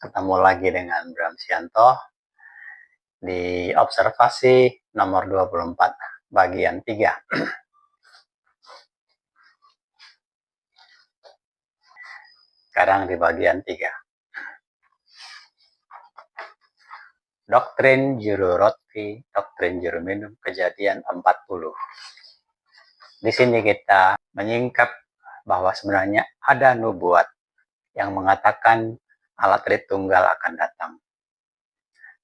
Ketemu lagi dengan Bram Sianto di observasi nomor 24 bagian 3. Sekarang di bagian 3. Doktrin juru roti, doktrin juru minum, kejadian 40. Di sini kita menyingkap bahwa sebenarnya ada nubuat yang mengatakan Allah Tritunggal akan datang.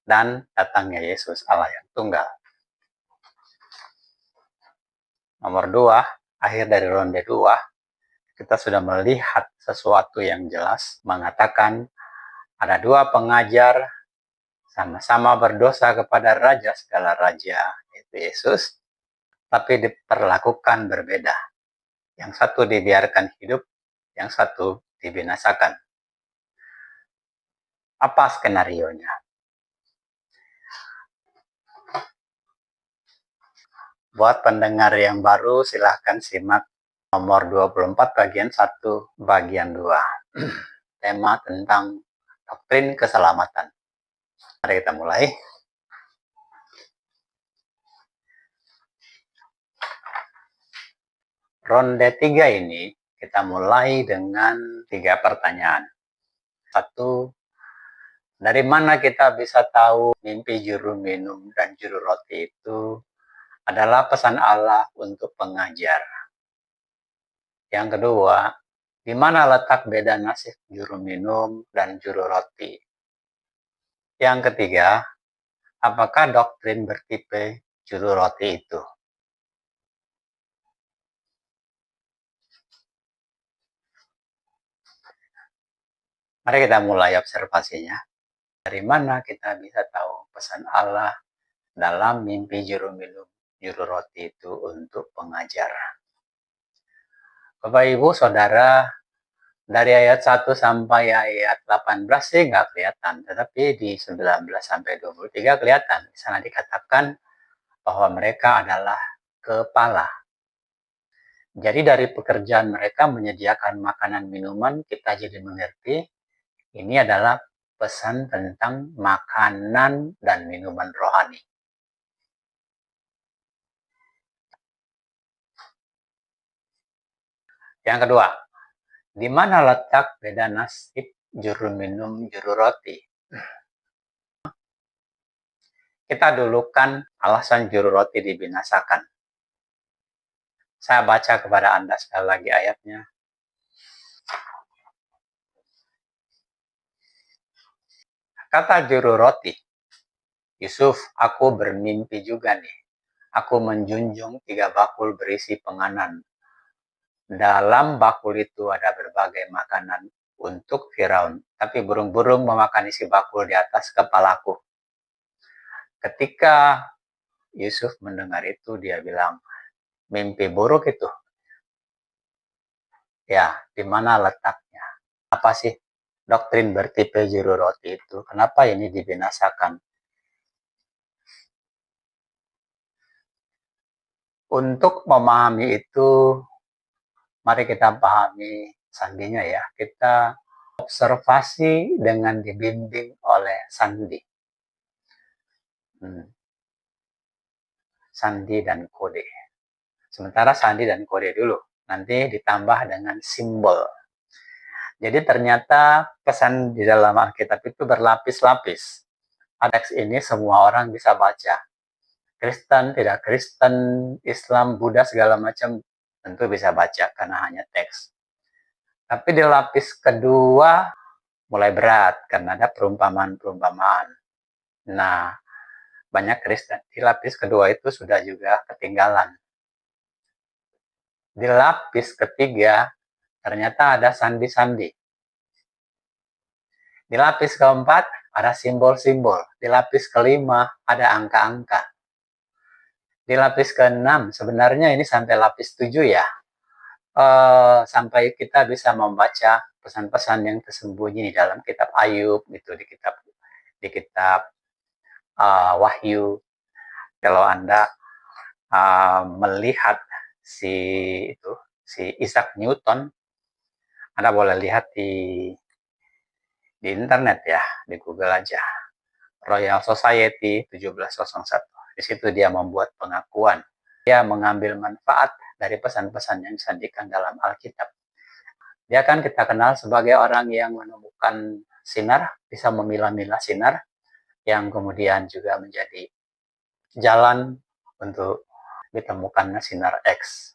Dan datangnya Yesus Allah yang tunggal. Nomor 2, akhir dari ronde 2, kita sudah melihat sesuatu yang jelas mengatakan ada dua pengajar sama-sama berdosa kepada raja segala raja, yaitu Yesus, tapi diperlakukan berbeda. Yang satu dibiarkan hidup, yang satu dibinasakan. Apa skenarionya? Buat pendengar yang baru, silahkan simak nomor 24 bagian 1 bagian 2. Tema tentang doktrin keselamatan. Mari kita mulai. Ronde 3 ini kita mulai dengan 3 pertanyaan. 1, dari mana kita bisa tahu mimpi juru minum dan juru roti itu adalah pesan Allah untuk pengajar? Yang kedua, di mana letak beda nasib juru minum dan juru roti? Yang ketiga, apakah doktrin bertipe juru roti itu? Mari kita mulai observasinya. Dari mana kita bisa tahu pesan Allah dalam mimpi juru minum, juru roti itu untuk pengajar? Bapak Ibu Saudara, dari ayat 1 sampai ayat 18 sih nggak kelihatan, tetapi di 19 sampai 23 kelihatan. Di sana dikatakan bahwa mereka adalah kepala. Jadi dari pekerjaan mereka menyediakan makanan minuman, kita jadi mengerti ini adalah pesan tentang makanan dan minuman rohani. Yang kedua, di mana letak beda nasib juru minum, juru roti? Kita dulukan alasan juru roti dibinasakan. Saya baca kepada Anda sekali lagi ayatnya. Kata juru roti, Yusuf, aku bermimpi juga nih. Aku menjunjung 3 bakul berisi penganan. Dalam bakul itu ada berbagai makanan untuk Firaun, tapi burung-burung memakan isi bakul di atas kepalaku. Ketika Yusuf mendengar itu, dia bilang, mimpi buruk itu. Ya, di mana letaknya? Apa sih doktrin bertipe juru roti itu? Kenapa ini dibinasakan? Untuk memahami itu, mari kita pahami sandinya ya. Kita observasi dengan dibimbing oleh sandi. Sandi dan kode. Sementara sandi dan kode dulu. Nanti ditambah dengan simbol. Jadi ternyata pesan di dalam Alkitab itu berlapis-lapis. Teks ini semua orang bisa baca. Kristen, tidak Kristen, Islam, Buddha, segala macam tentu bisa baca karena hanya teks. Tapi di lapis kedua mulai berat karena ada perumpamaan-perumpamaan. Nah, banyak Kristen di lapis kedua itu sudah juga ketinggalan. Di lapis ketiga ternyata ada sandi-sandi. Di lapis keempat ada simbol-simbol. Di lapis kelima ada angka-angka. Di lapis ke-6 sebenarnya ini sampai lapis 7 ya. Sampai kita bisa membaca pesan-pesan yang tersembunyi di dalam kitab Ayub gitu, di kitab Wahyu. Kalau Anda melihat si Isaac Newton, Anda boleh lihat di di internet ya, di Google aja. Royal Society 1701. Di situ dia membuat pengakuan. Dia mengambil manfaat dari pesan-pesan yang disajikan dalam Alkitab. Dia kan kita kenal sebagai orang yang menemukan sinar, bisa memilah-milah sinar, yang kemudian juga menjadi jalan untuk ditemukannya sinar X.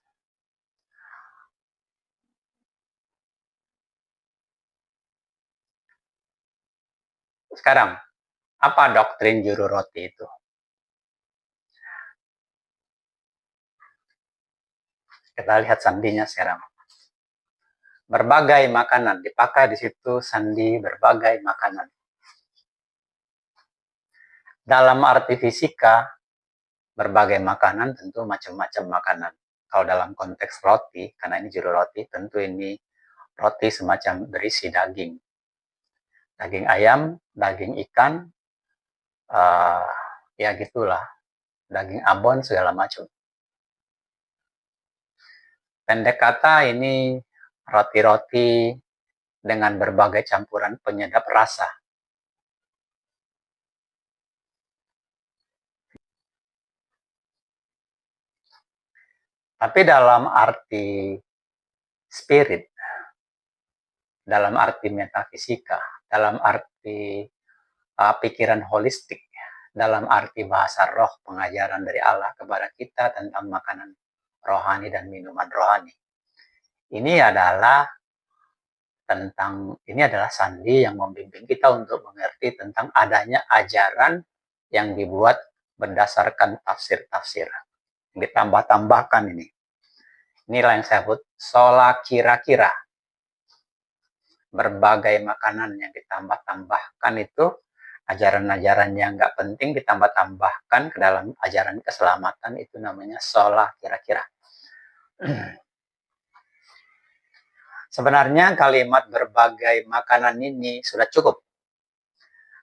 Sekarang, apa doktrin juru roti itu? Kita lihat sandinya sekarang. Berbagai makanan dipakai di situ, sandi berbagai makanan. Dalam arti fisika, berbagai makanan tentu macam-macam makanan. Kalau dalam konteks roti, karena ini juru roti, tentu ini roti semacam berisi daging. Daging ayam, daging ikan, ya gitulah. Daging abon, segala macam. Pendek kata, ini roti-roti dengan berbagai campuran penyedap rasa. Tapi dalam arti spirit, dalam arti metafisika, dalam arti pikiran holistik, dalam arti bahasa roh, pengajaran dari Allah kepada kita tentang makanan rohani dan minuman rohani. Ini adalah sandi yang membimbing kita untuk mengerti tentang adanya ajaran yang dibuat berdasarkan tafsir-tafsir. Ditambah-tambahkan ini. Inilah yang saya sebut sola kira-kira. Berbagai makanan yang ditambah-tambahkan itu, ajaran-ajaran yang nggak penting ditambah-tambahkan ke dalam ajaran keselamatan, itu namanya sola kira-kira. Sebenarnya kalimat berbagai makanan ini sudah cukup.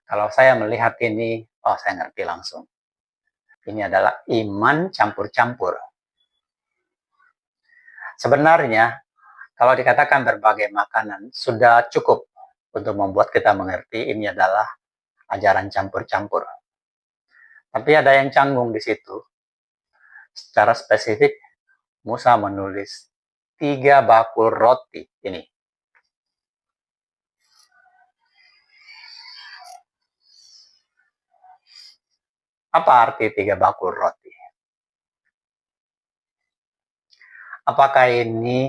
Kalau saya melihat ini, saya ngerti langsung. Ini adalah iman campur-campur. Sebenarnya, kalau dikatakan berbagai makanan, sudah cukup untuk membuat kita mengerti ini adalah ajaran campur-campur. Tapi ada yang canggung di situ. Secara spesifik, Musa menulis 3 bakul roti ini. Apa arti 3 bakul roti? Apakah ini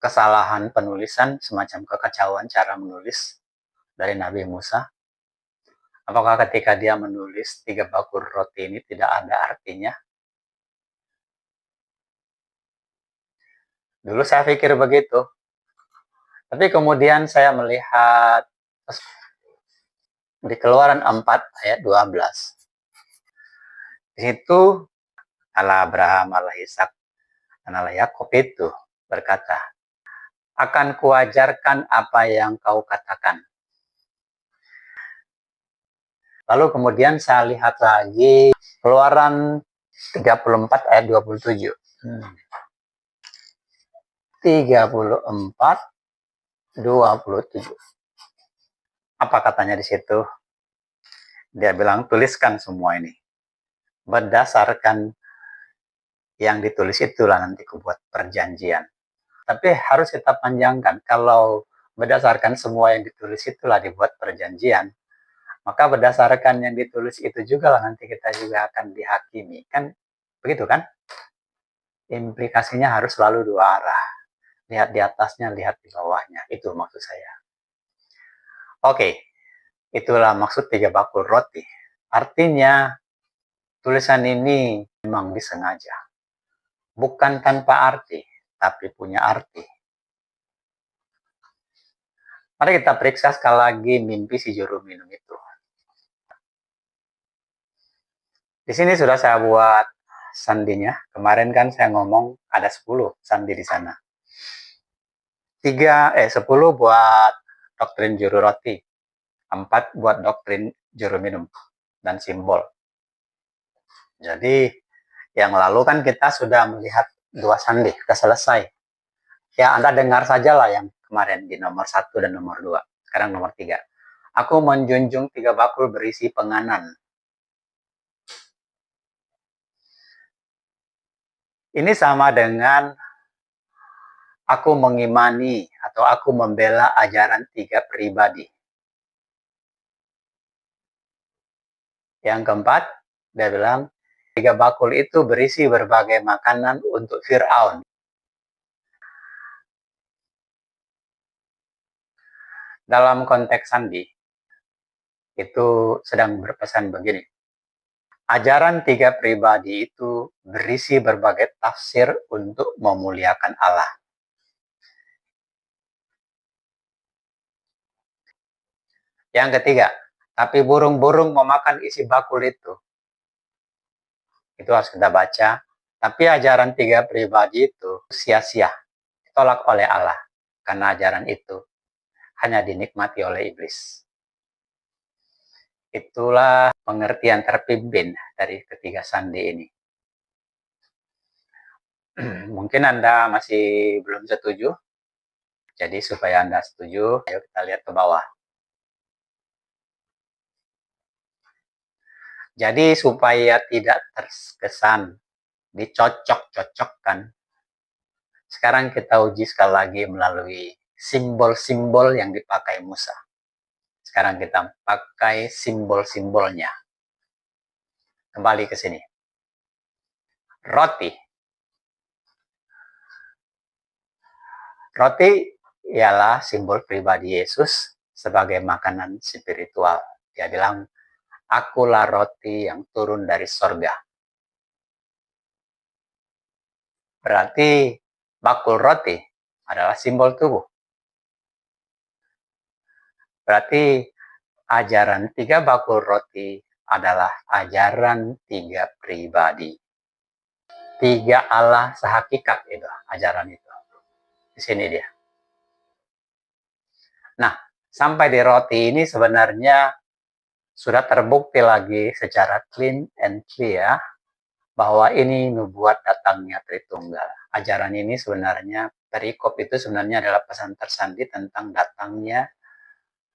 kesalahan penulisan, semacam kekacauan cara menulis dari Nabi Musa? Apakah ketika dia menulis 3 bakul roti ini tidak ada artinya? Dulu saya pikir begitu. Tapi kemudian saya melihat di Keluaran 4 ayat 12. Di situ Allah Abraham, Allah Ishak, dan Allah Yakub itu berkata, akan kuajarkan apa yang kau katakan. Lalu kemudian saya lihat lagi Keluaran 34 ayat 27. 34, 27. Apa katanya di situ? Dia bilang, tuliskan semua ini. Berdasarkan yang ditulis itulah nanti kubuat perjanjian. Tapi harus kita panjangkan. Kalau berdasarkan semua yang ditulis itulah dibuat perjanjian, maka berdasarkan yang ditulis itu juga lah nanti kita juga akan dihakimi. Kan begitu kan? Implikasinya harus selalu dua arah. Lihat di atasnya, lihat di bawahnya. Itu maksud saya. Oke, itulah maksud 3 bakul roti. Artinya, tulisan ini memang disengaja. Bukan tanpa arti, tapi punya arti. Mari kita periksa sekali lagi mimpi si juru minum itu. Di sini sudah saya buat sandinya. Kemarin kan saya ngomong ada 10 sandi di sana. 10 buat doktrin juru roti. 4 buat doktrin juru minum dan simbol. Jadi yang lalu kan kita sudah melihat 2 sandi, kita selesai. Ya Anda dengar sajalah yang kemarin di nomor 1 dan nomor 2. Sekarang nomor 3. Aku menjunjung 3 bakul berisi penganan. Ini sama dengan aku mengimani atau aku membela ajaran 3 pribadi. Yang keempat, dia bilang 3 bakul itu berisi berbagai makanan untuk Fir'aun. Dalam konteks sandi, itu sedang berpesan begini. Ajaran 3 pribadi itu berisi berbagai tafsir untuk memuliakan Allah. Yang ketiga, tapi burung-burung memakan isi bakul itu. Itu harus kita baca. Tapi ajaran 3 pribadi itu sia-sia, ditolak oleh Allah. Karena ajaran itu hanya dinikmati oleh iblis. Itulah pengertian terpimpin dari ketiga sandi ini. Mungkin Anda masih belum setuju. Jadi supaya Anda setuju, ayo kita lihat ke bawah. Jadi supaya tidak terkesan dicocok-cocokkan, sekarang kita uji sekali lagi melalui simbol-simbol yang dipakai Musa. Sekarang kita pakai simbol-simbolnya. Kembali ke sini. Roti. Roti ialah simbol pribadi Yesus sebagai makanan spiritual. Dia bilang, akulah roti yang turun dari sorga. Berarti bakul roti adalah simbol tubuh. Berarti ajaran 3 bakul roti adalah ajaran 3 pribadi. 3 Allah sehakikat itu, ajaran itu. Di sini dia. Nah, sampai di roti ini sebenarnya sudah terbukti lagi secara clean and clear bahwa ini nubuat datangnya Tritunggal. Ajaran ini sebenarnya, perikop itu sebenarnya adalah pesan tersandi tentang datangnya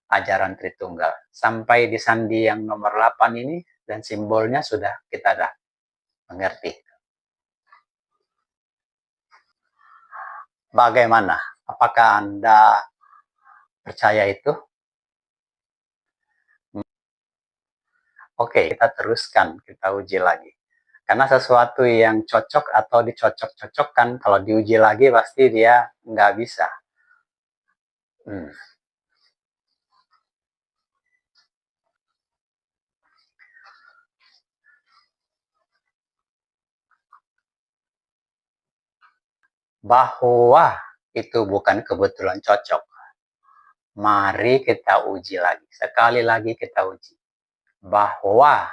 ajaran Tritunggal. Sampai di sandi yang nomor 8 ini dan simbolnya sudah kita dah mengerti. Bagaimana? Apakah Anda percaya itu? Oke, kita teruskan, kita uji lagi. Karena sesuatu yang cocok atau dicocok-cocokkan, kalau diuji lagi pasti dia nggak bisa. Bahwa itu bukan kebetulan cocok. Mari kita uji lagi. Sekali lagi kita uji. Bahwa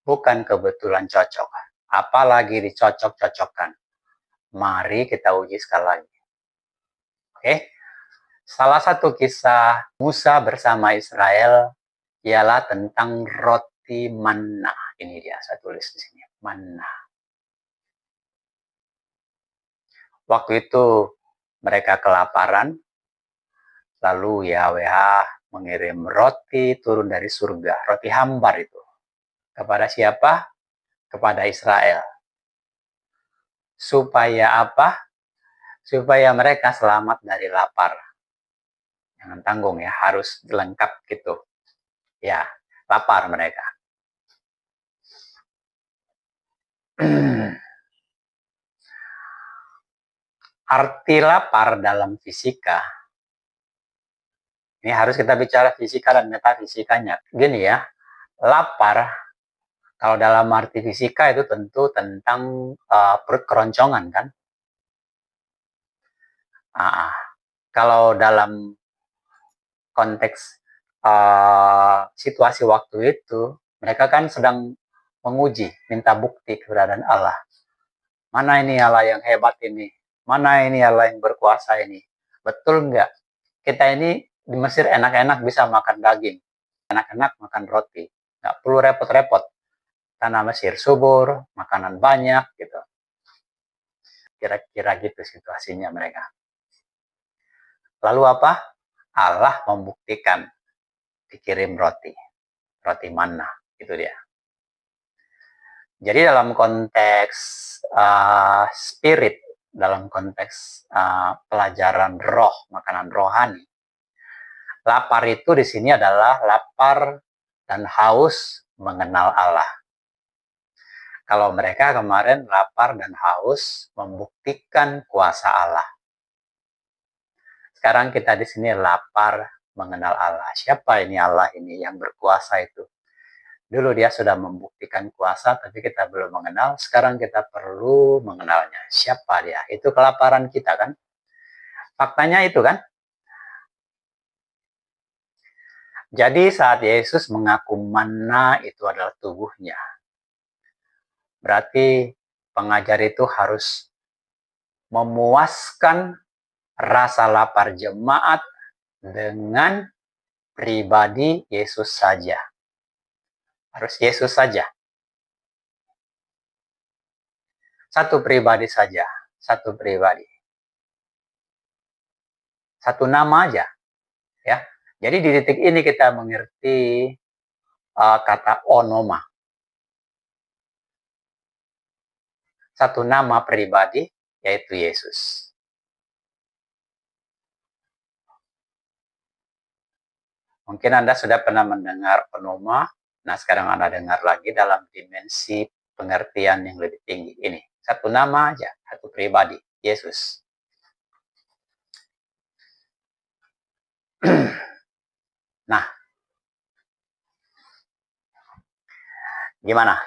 bukan kebetulan cocok. Apalagi dicocok-cocokkan. Mari kita uji sekali lagi. Oke? Salah satu kisah Musa bersama Israel ialah tentang roti manna. Ini dia, saya tulis di sini. Manna. Waktu itu mereka kelaparan, lalu Yahweh mengirim roti turun dari surga, roti hambar itu. Kepada siapa? Kepada Israel. Supaya apa? Supaya mereka selamat dari lapar. Jangan tanggung ya, harus lengkap gitu. Ya, lapar mereka. Arti lapar dalam fisika, ini harus kita bicara fisika dan metafisikanya. Gini ya, lapar kalau dalam arti fisika itu tentu tentang perut keroncongan kan. Kalau dalam konteks situasi waktu itu, mereka kan sedang menguji, minta bukti keberadaan Allah. Mana ini Allah yang hebat ini? Mana ini Allah yang berkuasa ini? Betul nggak? Kita ini di Mesir enak-enak bisa makan daging, enak-enak makan roti, nggak perlu repot-repot. Tanah Mesir subur, makanan banyak gitu. Kira-kira gitu situasinya mereka. Lalu apa? Allah membuktikan dikirim roti manna, itu dia. Jadi dalam konteks spirit, dalam konteks pelajaran roh, makanan rohani, lapar itu di sini adalah lapar dan haus mengenal Allah. Kalau mereka kemarin lapar dan haus membuktikan kuasa Allah. Sekarang kita di sini lapar mengenal Allah. Siapa ini Allah ini yang berkuasa itu? Dulu dia sudah membuktikan kuasa, tapi kita belum mengenal. Sekarang kita perlu mengenalnya. Siapa dia? Itu kelaparan kita kan? Faktanya itu kan? Jadi saat Yesus mengaku manna itu adalah tubuhnya. Berarti pengajar itu harus memuaskan rasa lapar jemaat dengan pribadi Yesus saja. Harus Yesus saja. Satu pribadi saja. Satu pribadi. Satu nama aja. Ya. Jadi di titik ini kita mengerti kata onoma. Satu nama pribadi, yaitu Yesus. Mungkin Anda sudah pernah mendengar onoma, nah sekarang Anda dengar lagi dalam dimensi pengertian yang lebih tinggi ini. Satu nama aja, satu pribadi, Yesus. Nah, gimana?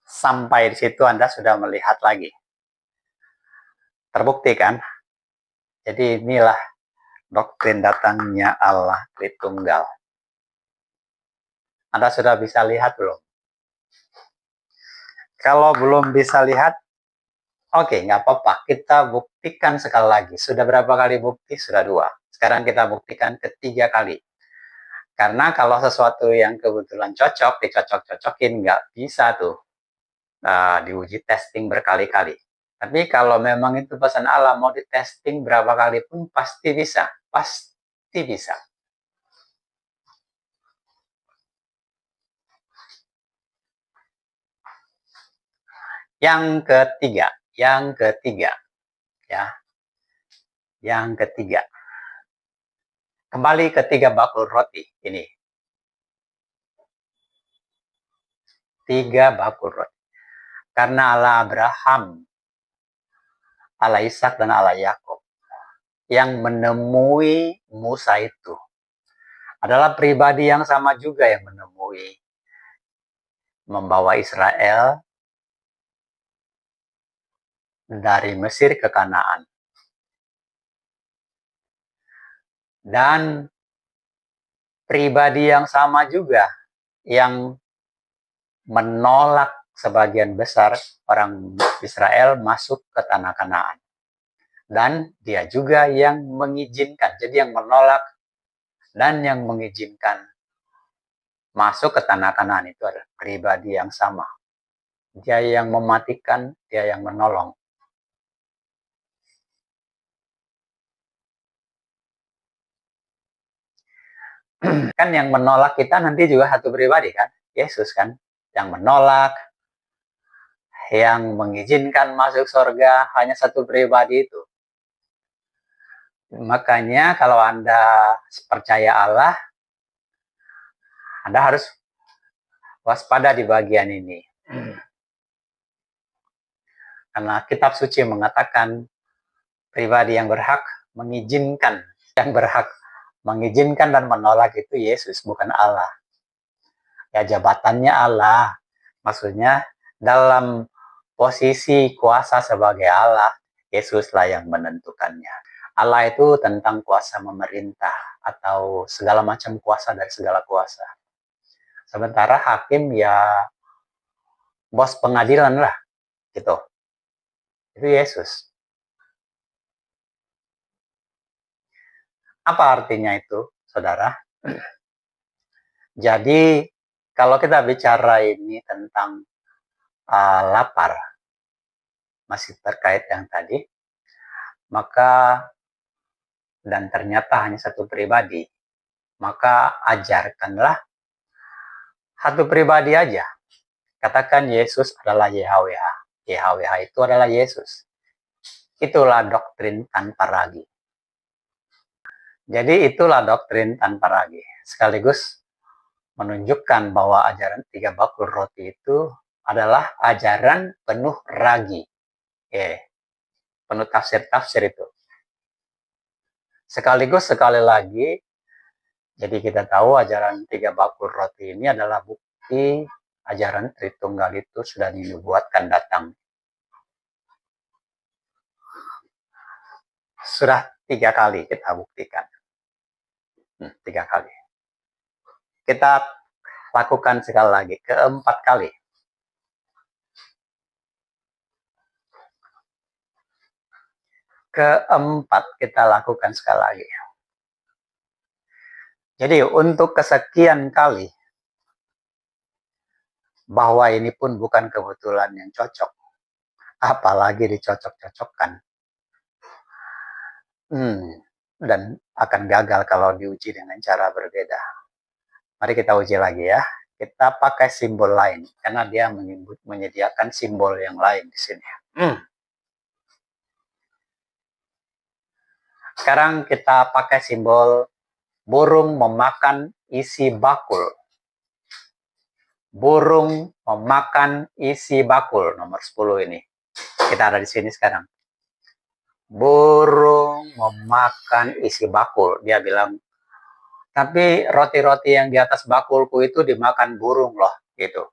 Sampai di situ Anda sudah melihat lagi. Terbukti kan? Jadi inilah doktrin datangnya Allah Tritunggal. Anda sudah bisa lihat belum? Kalau belum bisa lihat, oke, nggak apa-apa. Kita buktikan sekali lagi. Sudah berapa kali bukti? Sudah 2. Sekarang kita buktikan ketiga kali. Karena kalau sesuatu yang kebetulan cocok, dicocok-cocokin, nggak bisa tuh diuji testing berkali-kali. Tapi kalau memang itu pesan Allah, mau di testing berapa kali pun pasti bisa. Pasti bisa. Yang ketiga. Ya. Yang ketiga. Kembali ke 3 bakul roti ini. 3 bakul roti. Karena Allah Abraham, Allah Ishak dan Allah Yakub yang menemui Musa itu adalah pribadi yang sama juga yang menemui, membawa Israel dari Mesir ke Kanaan. Dan pribadi yang sama juga yang menolak sebagian besar orang Israel masuk ke tanah Kanaan. Dan dia juga yang mengizinkan. Jadi yang menolak dan yang mengizinkan masuk ke tanah Kanaan itu adalah pribadi yang sama. Dia yang mematikan, dia yang menolong. Kan yang menolak kita nanti juga satu pribadi kan? Yesus kan? Yang menolak, yang mengizinkan masuk surga hanya satu pribadi itu. Makanya kalau Anda percaya Allah, Anda harus waspada di bagian ini. Karena kitab suci mengatakan pribadi yang berhak mengizinkan, dan menolak itu Yesus, bukan Allah. Ya jabatannya Allah, maksudnya dalam posisi kuasa sebagai Allah, Yesuslah yang menentukannya. Allah itu tentang kuasa memerintah atau segala macam kuasa dari segala kuasa. Sementara hakim ya bos pengadilan lah, gitu. Itu Yesus. Apa artinya itu, saudara? Jadi kalau kita bicara ini tentang lapar, masih terkait yang tadi, maka dan ternyata hanya satu pribadi, maka ajarkanlah satu pribadi aja. Katakan Yesus adalah YHWH. YHWH itu adalah Yesus. Itulah doktrin tanpa ragi. Jadi itulah doktrin tanpa ragi. Sekaligus menunjukkan bahwa ajaran 3 bakul roti itu adalah ajaran penuh ragi. Penuh tafsir-tafsir itu. Sekaligus sekali lagi, jadi kita tahu ajaran 3 bakul roti ini adalah bukti ajaran Tritunggal itu sudah dinubuatkan datang. Sudah 3 kali kita buktikan. 3 kali. Kita lakukan sekali lagi, keempat kali. Keempat kita lakukan sekali lagi. Jadi untuk kesekian kali, bahwa ini pun bukan kebetulan yang cocok, apalagi dicocok-cocokkan. Dan akan gagal kalau diuji dengan cara berbeda. Mari kita uji lagi ya. Kita pakai simbol lain, karena dia menyediakan simbol yang lain di sini. Sekarang kita pakai simbol burung memakan isi bakul. Burung memakan isi bakul, nomor 10 ini. Kita ada di sini sekarang. Burung memakan isi bakul. Dia bilang, tapi roti-roti yang di atas bakulku itu dimakan burung loh, gitu.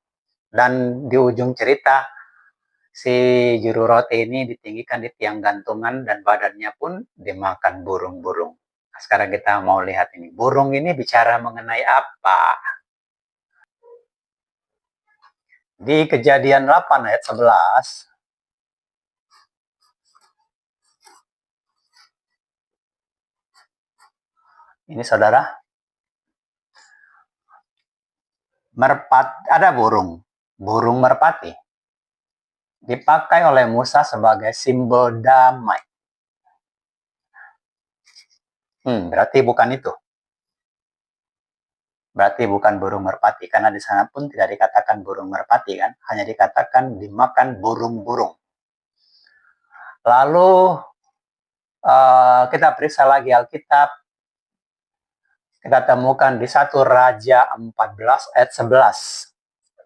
Dan di ujung cerita, si juru roti ini ditinggikan di tiang gantungan dan badannya pun dimakan burung-burung. Nah, sekarang kita mau lihat ini. Burung ini bicara mengenai apa? Di Kejadian 8 ayat 11, ini saudara, ada burung merpati. Dipakai oleh Musa sebagai simbol damai. Berarti bukan itu. Berarti bukan burung merpati, karena di sana pun tidak dikatakan burung merpati kan, hanya dikatakan dimakan burung-burung. Lalu kita periksa lagi Alkitab, kita temukan di 1 Raja 14 ayat 11.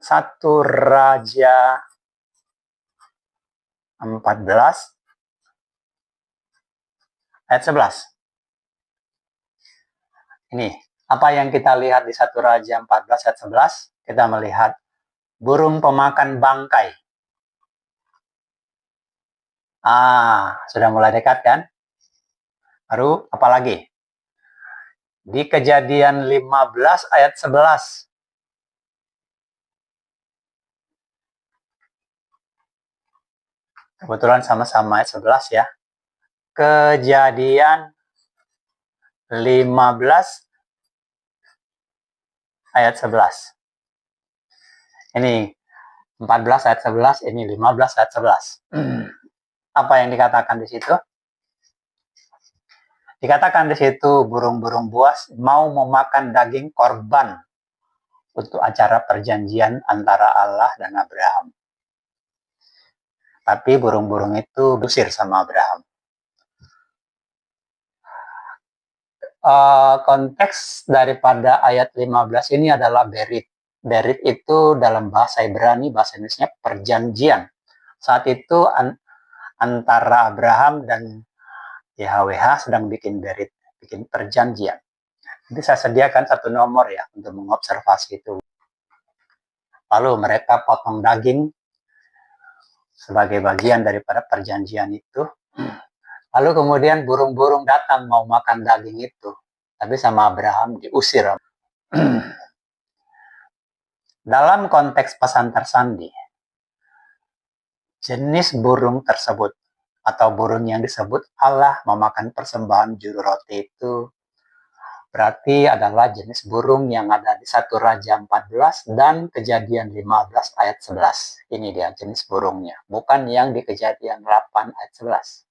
1 Raja 14 ayat 11. Ini, apa yang kita lihat di 1 Raja 14 ayat 11? Kita melihat burung pemakan bangkai. Sudah mulai dekat kan? Baru apa lagi? Di Kejadian 15 ayat 11. Kebetulan sama-sama ayat 11 ya. Kejadian 15 ayat 11. Ini 14 ayat 11, ini 15 ayat 11. Apa yang dikatakan di situ? Dikatakan di situ burung-burung buas mau memakan daging korban untuk acara perjanjian antara Allah dan Abraham. Tapi burung-burung itu diusir sama Abraham. Konteks daripada ayat 15 ini adalah berit. Berit itu dalam bahasa Ibrani, bahasa Indonesia perjanjian. Saat itu antara Abraham dan YHWH sedang bikin berit, bikin perjanjian. Jadi saya sediakan satu nomor ya untuk mengobservasi itu. Lalu mereka potong daging sebagai bagian daripada perjanjian itu. Lalu kemudian burung-burung datang mau makan daging itu. Tapi sama Abraham diusir. Dalam konteks pesan tersandi, jenis burung tersebut atau burung yang disebut Allah memakan persembahan juru roti itu berarti adalah jenis burung yang ada di 1 Raja 14 dan Kejadian 15 ayat 11. Ini dia jenis burungnya, bukan yang di Kejadian 8 ayat 11.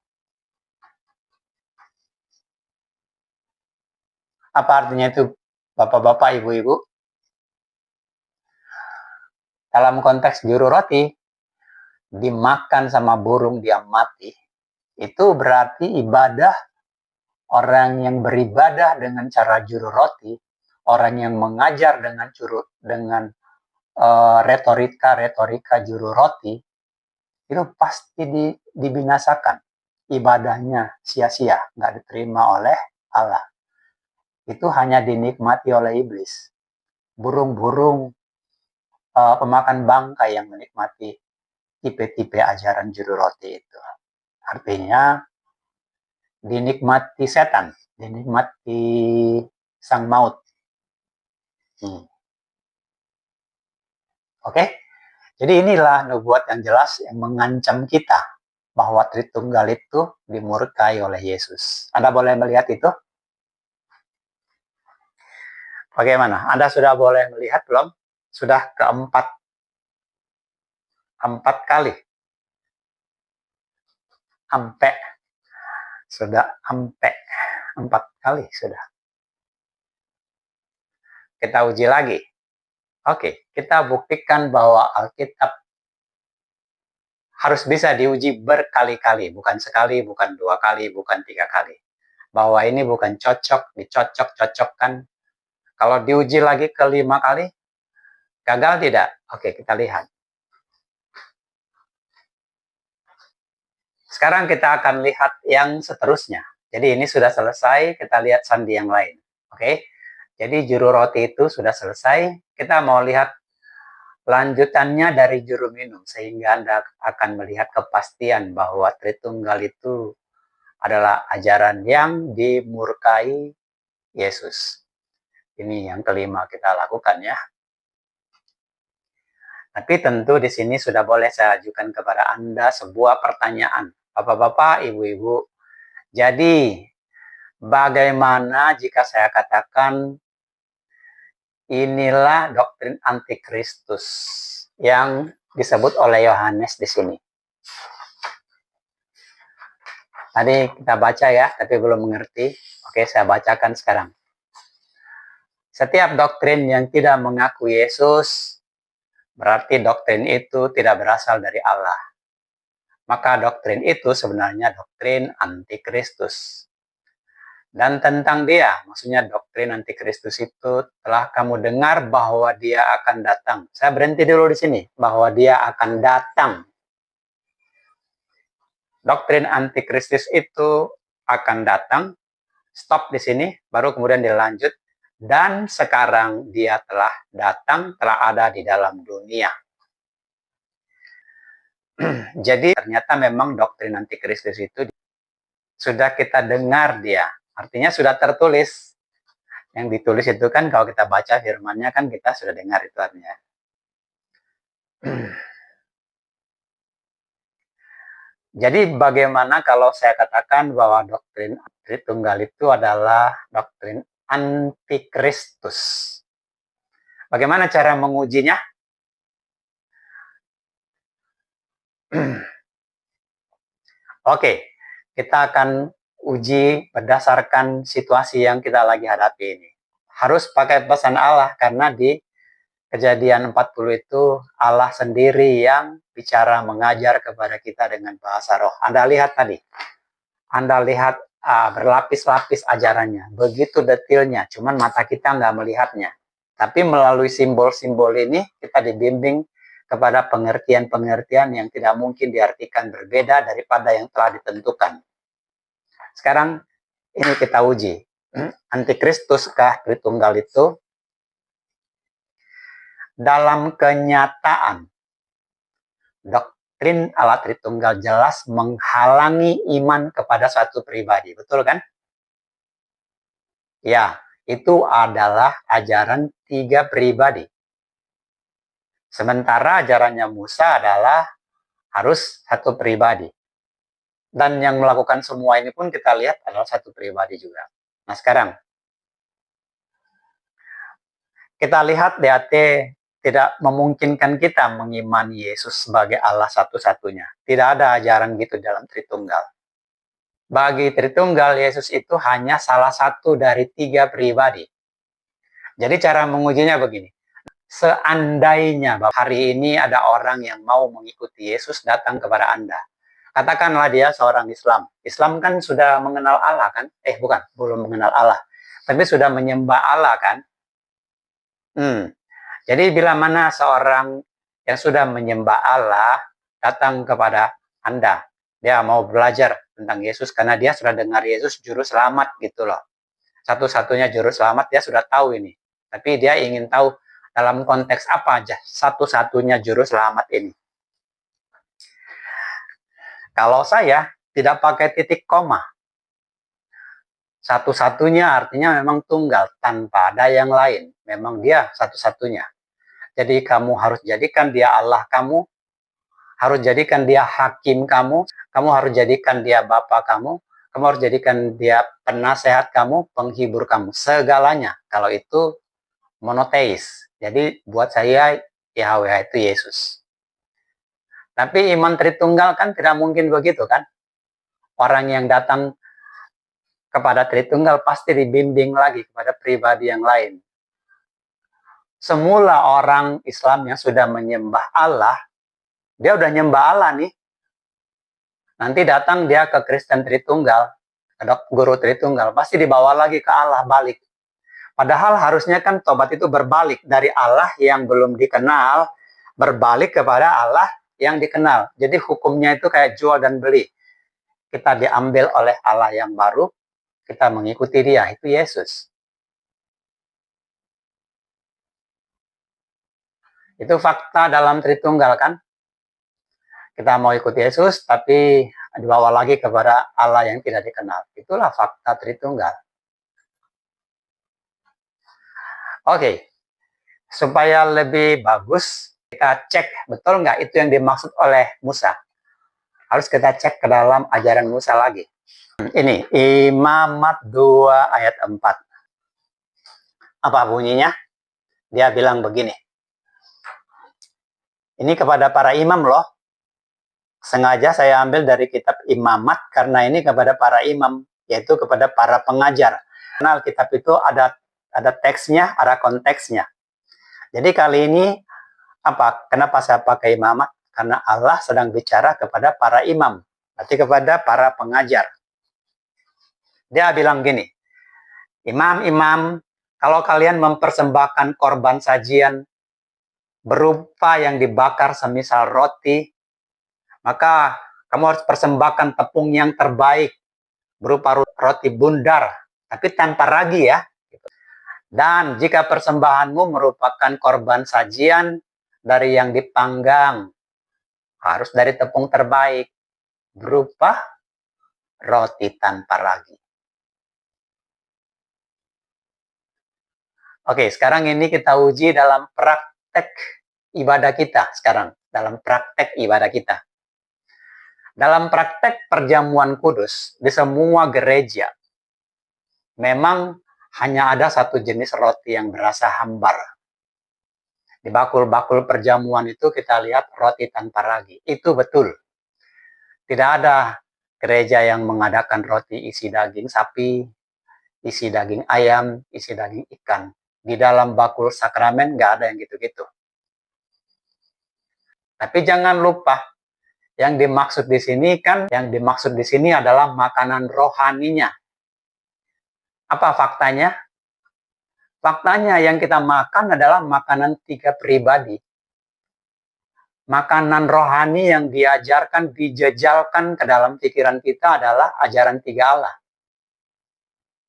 Apa artinya itu, Bapak-bapak, Ibu-ibu? Dalam konteks juru roti, dimakan sama burung dia mati, itu berarti ibadah orang yang beribadah dengan cara juru roti, orang yang mengajar dengan retorika juru roti, itu pasti dibinasakan. Ibadahnya sia-sia, nggak diterima oleh Allah. Itu hanya dinikmati oleh iblis. Burung-burung pemakan bangkai yang menikmati tipe-tipe ajaran juru roti itu. Artinya dinikmati setan, dinikmati sang maut. Oke? Jadi inilah nubuat yang jelas yang mengancam kita bahwa Tritunggal itu dimurkai oleh Yesus. Anda boleh melihat itu? Bagaimana? Anda sudah boleh melihat belum? Sudah keempat kali. Sudah 4 kali sudah. Kita uji lagi. Oke, kita buktikan bahwa Alkitab harus bisa diuji berkali-kali, bukan sekali, bukan 2 kali, bukan 3 kali. Bahwa ini bukan dicocok-cocokkan. Kalau diuji lagi ke 5 kali, gagal tidak? Oke, kita lihat. Sekarang kita akan lihat yang seterusnya. Jadi ini sudah selesai, kita lihat sandi yang lain. Oke, jadi juru roti itu sudah selesai. Kita mau lihat lanjutannya dari juru minum, sehingga Anda akan melihat kepastian bahwa Tritunggal itu adalah ajaran yang dimurkai Yesus. Ini yang kelima kita lakukan ya. Tapi tentu di sini sudah boleh saya ajukan kepada Anda sebuah pertanyaan. Bapak-bapak, ibu-ibu, jadi bagaimana jika saya katakan inilah doktrin antikristus yang disebut oleh Yohanes di sini? Tadi kita baca ya, tapi belum mengerti. Oke, saya bacakan sekarang. Setiap doktrin yang tidak mengaku Yesus, berarti doktrin itu tidak berasal dari Allah. Maka doktrin itu sebenarnya doktrin antikristus. Dan tentang dia, maksudnya doktrin antikristus itu telah kamu dengar bahwa dia akan datang. Saya berhenti dulu di sini, bahwa dia akan datang. Doktrin antikristus itu akan datang. Stop di sini, baru kemudian dilanjut. Dan sekarang dia telah datang, telah ada di dalam dunia. Jadi ternyata memang doktrin antikristus itu sudah kita dengar dia. Artinya sudah tertulis. Yang ditulis itu kan kalau kita baca firmannya kan kita sudah dengar itu artinya. Jadi bagaimana kalau saya katakan bahwa doktrin Tritunggal itu adalah doktrin antikristus? Bagaimana cara mengujinya? Oke, kita akan uji berdasarkan situasi yang kita lagi hadapi ini. Harus pakai pesan Allah karena di Kejadian 40 itu Allah sendiri yang bicara mengajar kepada kita dengan bahasa roh. Anda lihat tadi. Anda lihat berlapis-lapis ajarannya. Begitu detailnya. Cuman mata kita nggak melihatnya. Tapi melalui simbol-simbol ini kita dibimbing kepada pengertian-pengertian yang tidak mungkin diartikan berbeda daripada yang telah ditentukan. Sekarang ini kita uji. Antikristuskah Tritunggal itu? Dalam kenyataan, doktrin Allah Tritunggal jelas menghalangi iman kepada suatu pribadi. Betul kan? Ya, itu adalah ajaran 3 pribadi. Sementara ajarannya Musa adalah harus 1 pribadi. Dan yang melakukan semua ini pun kita lihat adalah 1 pribadi juga. Nah sekarang, kita lihat DAT tidak memungkinkan kita mengimani Yesus sebagai Allah satu-satunya. Tidak ada ajaran gitu dalam Tritunggal. Bagi Tritunggal, Yesus itu hanya salah satu dari 3 pribadi. Jadi cara mengujinya begini. Seandainya hari ini ada orang yang mau mengikuti Yesus datang kepada Anda. Katakanlah dia seorang Islam. Islam kan sudah mengenal Allah kan? Bukan, belum mengenal Allah. Tapi sudah menyembah Allah kan? Jadi bila mana seorang yang sudah menyembah Allah datang kepada Anda, dia mau belajar tentang Yesus karena dia sudah dengar Yesus juru selamat gitu loh. Satu-satunya juru selamat dia sudah tahu ini. Tapi dia ingin tahu dalam konteks apa aja satu-satunya juru selamat ini. Kalau saya tidak pakai titik koma. Satu-satunya artinya memang tunggal, tanpa ada yang lain. Memang dia satu-satunya. Jadi kamu harus jadikan dia Allah kamu, harus jadikan dia hakim kamu harus jadikan dia Bapa kamu harus jadikan dia penasehat kamu, penghibur kamu, segalanya. Kalau itu monoteis. Jadi buat saya Yahweh itu Yesus. Tapi iman Tritunggal kan tidak mungkin begitu kan? Orang yang datang kepada Tritunggal pasti dibimbing lagi kepada pribadi yang lain. Semula orang Islam yang sudah menyembah Allah, dia udah nyembah Allah nih. Nanti datang dia ke Kristen Tritunggal, ada guru Tritunggal, pasti dibawa lagi ke Allah, balik. Padahal harusnya kan tobat itu berbalik dari Allah yang belum dikenal, berbalik kepada Allah yang dikenal. Jadi hukumnya itu kayak jual dan beli. Kita diambil oleh Allah yang baru, kita mengikuti dia, itu Yesus. Itu fakta dalam Tritunggal kan? Kita mau ikut Yesus, tapi dibawa lagi kepada Allah yang tidak dikenal. Itulah fakta Tritunggal. Oke, supaya lebih bagus, kita cek betul nggak itu yang dimaksud oleh Musa. Harus kita cek ke dalam ajaran Musa lagi. Ini, Imamat 2 ayat 4. Apa bunyinya? Dia bilang begini. Ini kepada para imam loh. Sengaja saya ambil dari kitab Imamat karena ini kepada para imam, yaitu kepada para pengajar. Karena Alkitab itu ada teksnya, ada konteksnya. Jadi kali ini kenapa saya pakai Imamat? Karena Allah sedang bicara kepada para imam, berarti kepada para pengajar. Dia bilang gini, imam-imam, kalau kalian mempersembahkan korban sajian berupa yang dibakar semisal roti, maka kamu harus persembahkan tepung yang terbaik berupa roti bundar, tapi tanpa ragi ya. Dan jika persembahanmu merupakan korban sajian dari yang dipanggang, harus dari tepung terbaik berupa roti tanpa ragi. Oke, sekarang ini kita uji dalam praktek ibadah kita sekarang, dalam praktek ibadah kita. Dalam praktek perjamuan kudus di semua gereja, memang hanya ada satu jenis roti yang berasa hambar. Di bakul-bakul perjamuan itu kita lihat roti tanpa ragi. Itu betul. Tidak ada gereja yang mengadakan roti isi daging sapi, isi daging ayam, isi daging ikan. Di dalam bakul sakramen nggak ada yang gitu-gitu. Tapi jangan lupa, yang dimaksud di sini adalah makanan rohaninya. Apa faktanya? Faktanya yang kita makan adalah makanan 3 pribadi. Makanan rohani yang diajarkan, dijejalkan ke dalam pikiran kita adalah ajaran 3 Allah.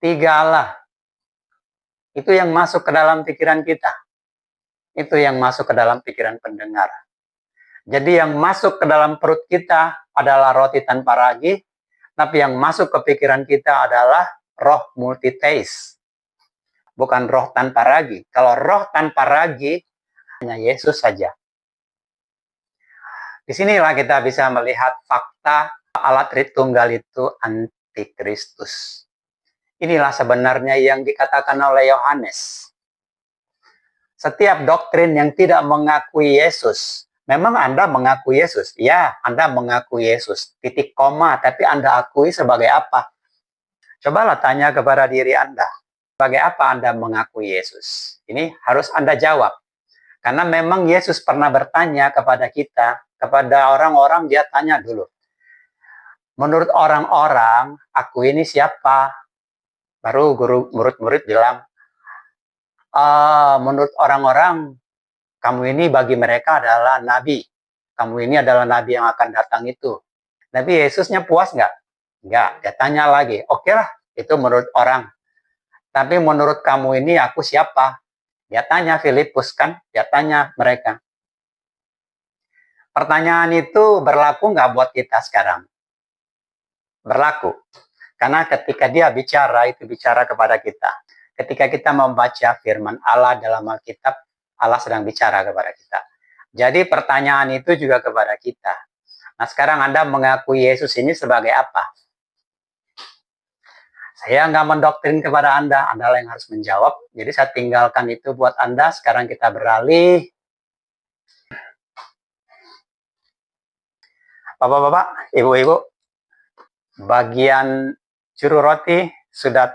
3 Allah. Itu yang masuk ke dalam pikiran kita. Itu yang masuk ke dalam pikiran pendengar. Jadi yang masuk ke dalam perut kita adalah roti tanpa ragi, tapi yang masuk ke pikiran kita adalah roh multitaste. Bukan roh tanpa ragi. Kalau roh tanpa ragi, hanya Yesus saja. Disinilah kita bisa melihat fakta Allah Tritunggal itu antikristus. Inilah sebenarnya yang dikatakan oleh Yohanes. Setiap doktrin yang tidak mengakui Yesus Memang Anda mengaku Yesus? Ya, Anda mengaku Yesus. Titik koma, tapi Anda akui sebagai apa? Cobalah tanya kepada diri Anda. Sebagai apa Anda mengaku Yesus? Ini harus Anda jawab. Karena memang Yesus pernah bertanya kepada kita, kepada orang-orang dia tanya dulu. Menurut orang-orang, aku ini siapa? Baru murid-murid bilang, menurut orang-orang, kamu ini bagi mereka adalah nabi. Kamu ini adalah nabi yang akan datang itu. Nabi Yesusnya puas nggak? Nggak. Dia tanya lagi. Oke lah, itu menurut orang. Tapi menurut kamu ini aku siapa? Dia tanya Filipus kan? Dia tanya mereka. Pertanyaan itu berlaku nggak buat kita sekarang? Berlaku. Karena ketika dia bicara, itu bicara kepada kita. Ketika kita membaca firman Allah dalam Alkitab, Allah sedang bicara kepada kita. Jadi pertanyaan itu juga kepada kita. Nah sekarang Anda mengakui Yesus ini sebagai apa? Saya nggak mendoktrin kepada Anda yang harus menjawab. Jadi saya tinggalkan itu buat Anda. Sekarang kita beralih. Bapak-bapak, ibu-ibu, bagian juru roti sudah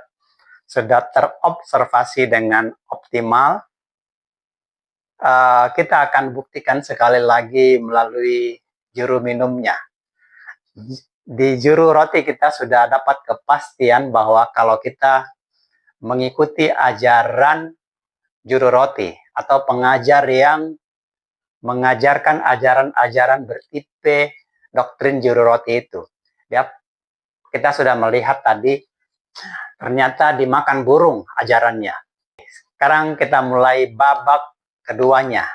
terobservasi dengan optimal. Kita akan buktikan sekali lagi melalui juru minumnya. Di juru roti kita sudah dapat kepastian bahwa kalau kita mengikuti ajaran juru roti atau pengajar yang mengajarkan ajaran-ajaran bertipe doktrin juru roti itu, ya, kita sudah melihat tadi ternyata dimakan burung ajarannya. Sekarang kita mulai babak keduanya.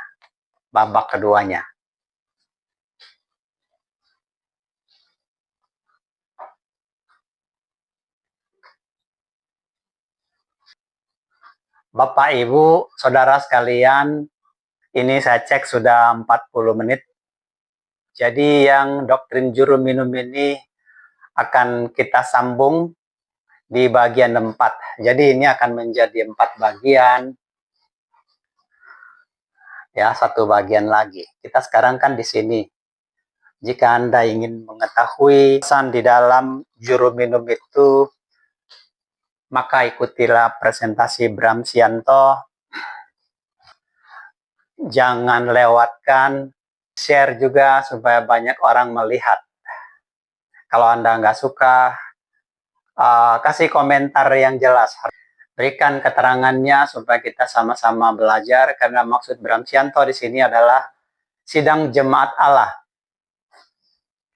Bapak, Ibu, Saudara sekalian, ini saya cek sudah 40 menit. Jadi yang doktrin juru minum ini akan kita sambung di bagian 4. Jadi ini akan menjadi 4 bagian. Ya, 1 bagian lagi. Kita sekarang kan di sini. Jika Anda ingin mengetahui pesan di dalam juru minum itu, maka ikutilah presentasi Bram Sianto. Jangan lewatkan, share juga supaya banyak orang melihat. Kalau Anda nggak suka, kasih komentar yang jelas. Berikan keterangannya supaya kita sama-sama belajar, karena maksud Bram Sianto di sini adalah sidang jemaat Allah.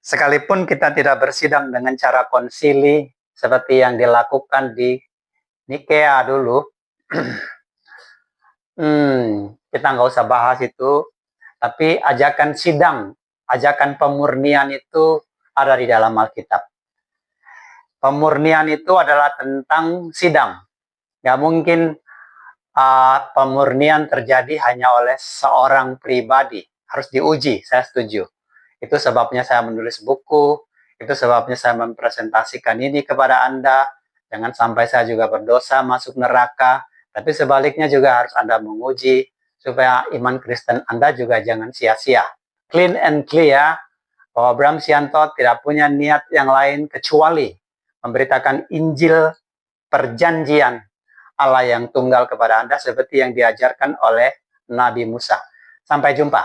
Sekalipun kita tidak bersidang dengan cara konsili seperti yang dilakukan di Nikea dulu, kita nggak usah bahas itu, tapi ajakan sidang, ajakan pemurnian itu ada di dalam Alkitab. Pemurnian itu adalah tentang sidang. Nggak mungkin pemurnian terjadi hanya oleh seorang pribadi. Harus diuji, saya setuju. Itu sebabnya saya menulis buku, itu sebabnya saya mempresentasikan ini kepada Anda. Jangan sampai saya juga berdosa masuk neraka, tapi sebaliknya juga harus Anda menguji, supaya iman Kristen Anda juga jangan sia-sia. Clean and clear, bahwa Bram Sianto tidak punya niat yang lain kecuali memberitakan Injil perjanjian Allah yang tunggal kepada Anda seperti yang diajarkan oleh Nabi Musa. Sampai jumpa.